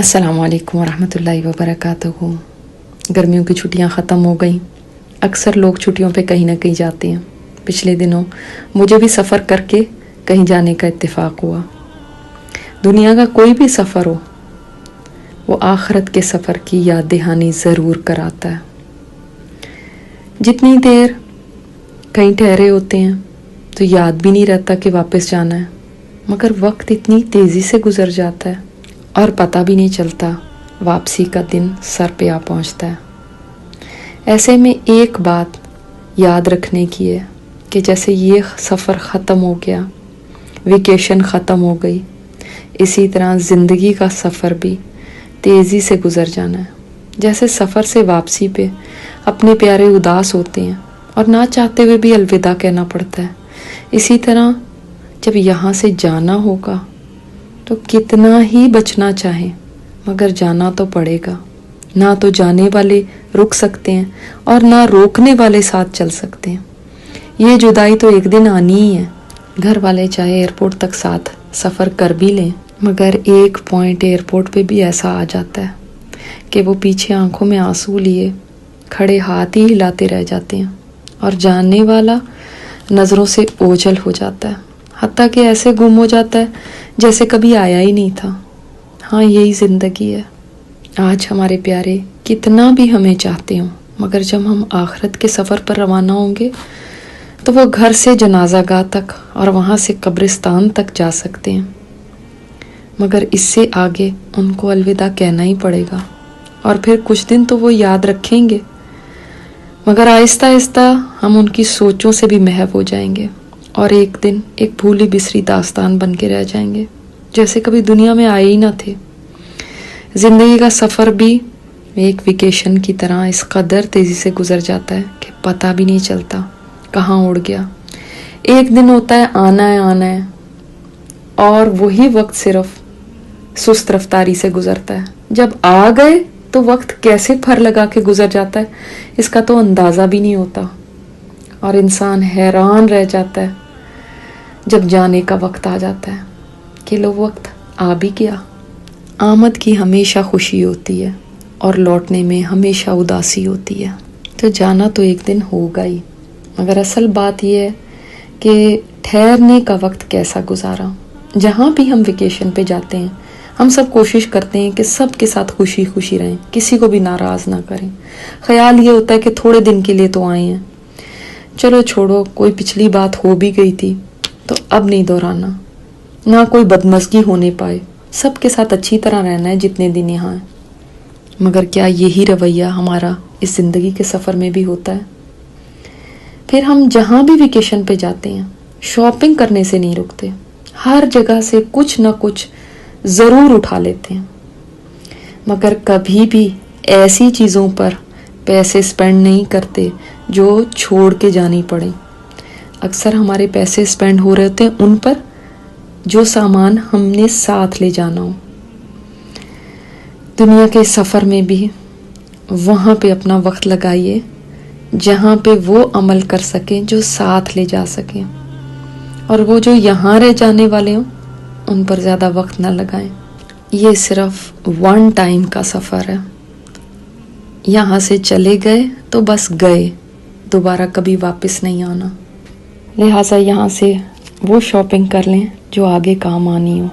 अस्सलामु अलैकुम वरहमतुल्लाहि वबरकातुहू। गर्मियों की छुट्टियां ख़त्म हो गई। अक्सर लोग छुट्टियों पे कहीं ना कहीं जाते हैं। पिछले दिनों मुझे भी सफ़र करके कहीं जाने का इत्तेफाक हुआ। दुनिया का कोई भी सफ़र हो, वो आखिरत के सफ़र की याद दहानी ज़रूर कराता है। जितनी देर कहीं ठहरे होते हैं तो याद भी नहीं रहता कि वापस जाना है, मगर वक्त इतनी तेज़ी से गुज़र जाता है और पता भी नहीं चलता वापसी का दिन सर पे आ पहुंचता है। ऐसे में एक बात याद रखने की है कि जैसे ये सफ़र ख़त्म हो गया, वेकेशन ख़त्म हो गई, इसी तरह ज़िंदगी का सफ़र भी तेज़ी से गुज़र जाना है। जैसे सफ़र से वापसी पे अपने प्यारे उदास होते हैं और ना चाहते हुए भी अलविदा कहना पड़ता है, इसी तरह जब यहाँ से जाना होगा तो कितना ही बचना चाहे मगर जाना तो पड़ेगा। ना तो जाने वाले रुक सकते हैं और ना रोकने वाले साथ चल सकते हैं। ये जुदाई तो एक दिन आनी ही है। घर वाले चाहे एयरपोर्ट तक साथ सफ़र कर भी लें, मगर एक पॉइंट एयरपोर्ट पे भी ऐसा आ जाता है कि वो पीछे आंखों में आंसू लिए खड़े हाथ ही हिलाते रह जाते हैं और जानने वाला नज़रों से ओझल हो जाता है, हत्ता कि ऐसे गुम हो जाता है जैसे कभी आया ही नहीं था। हाँ, यही ज़िंदगी है। आज हमारे प्यारे कितना भी हमें चाहते हों, मगर जब हम आखिरत के सफ़र पर रवाना होंगे तो वो घर से जनाज़ागाह तक और वहाँ से कब्रिस्तान तक जा सकते हैं, मगर इससे आगे उनको अलविदा कहना ही पड़ेगा। और फिर कुछ दिन तो वो याद रखेंगे, मगर आहिस्ता आहिस्ता हम उनकी सोचों से भी महव हो जाएंगे और एक दिन एक भूली बिसरी दास्तान बन के रह जाएंगे, जैसे कभी दुनिया में आए ही ना थे। ज़िंदगी का सफ़र भी एक वेकेशन की तरह इस कदर तेज़ी से गुज़र जाता है कि पता भी नहीं चलता कहाँ उड़ गया। एक दिन होता है आना है और वही वक्त सिर्फ सुस्त रफ्तारी से गुज़रता है। जब आ गए तो वक्त कैसे फर लगा के गुज़र जाता है, इसका तो अंदाज़ा भी नहीं होता और इंसान हैरान रह जाता है जब जाने का वक्त आ जाता है कि लो वक्त आ भी गया। आमद की हमेशा खुशी होती है और लौटने में हमेशा उदासी होती है। तो जाना तो एक दिन होगा ही, मगर असल बात यह है कि ठहरने का वक्त कैसा गुजारा। जहाँ भी हम वेकेशन पे जाते हैं हम सब कोशिश करते हैं कि सब के साथ खुशी खुशी रहें, किसी को भी नाराज़ ना करें। ख्याल ये होता है कि थोड़े दिन के लिए तो आए हैं, चलो छोड़ो, कोई पिछली बात हो भी गई थी तो अब नहीं दोहराना, ना कोई बदमज़गी होने पाए, सबके साथ अच्छी तरह रहना है जितने दिन यहाँ है। मगर क्या यही रवैया हमारा इस ज़िंदगी के सफ़र में भी होता है? फिर हम जहाँ भी वेकेशन पे जाते हैं शॉपिंग करने से नहीं रुकते, हर जगह से कुछ ना कुछ ज़रूर उठा लेते हैं, मगर कभी भी ऐसी चीज़ों पर पैसे स्पेंड नहीं करते जो छोड़ के जानी पड़े। अक्सर हमारे पैसे स्पेंड हो रहे होते हैं उन पर जो सामान हमने साथ ले जाना हो। दुनिया के सफ़र में भी वहाँ पे अपना वक्त लगाइए जहाँ पे वो अमल कर सकें जो साथ ले जा सकें, और वो जो यहाँ रह जाने वाले हों उन पर ज़्यादा वक्त ना लगाएं। ये सिर्फ वन टाइम का सफ़र है। यहाँ से चले गए तो बस गए, दोबारा कभी वापस नहीं आना। लिहाजा यहाँ से वो शॉपिंग कर लें जो आगे काम आनी हो।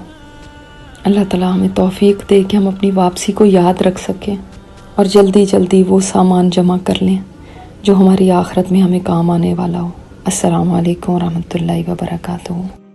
अल्लाह ताला हमें तौफीक दे कि हम अपनी वापसी को याद रख सकें और जल्दी जल्दी वो सामान जमा कर लें जो हमारी आखिरत में हमें काम आने वाला हो। अस्सलामु अलैकुम वरहमतुल्लाहि वबरकातुहू।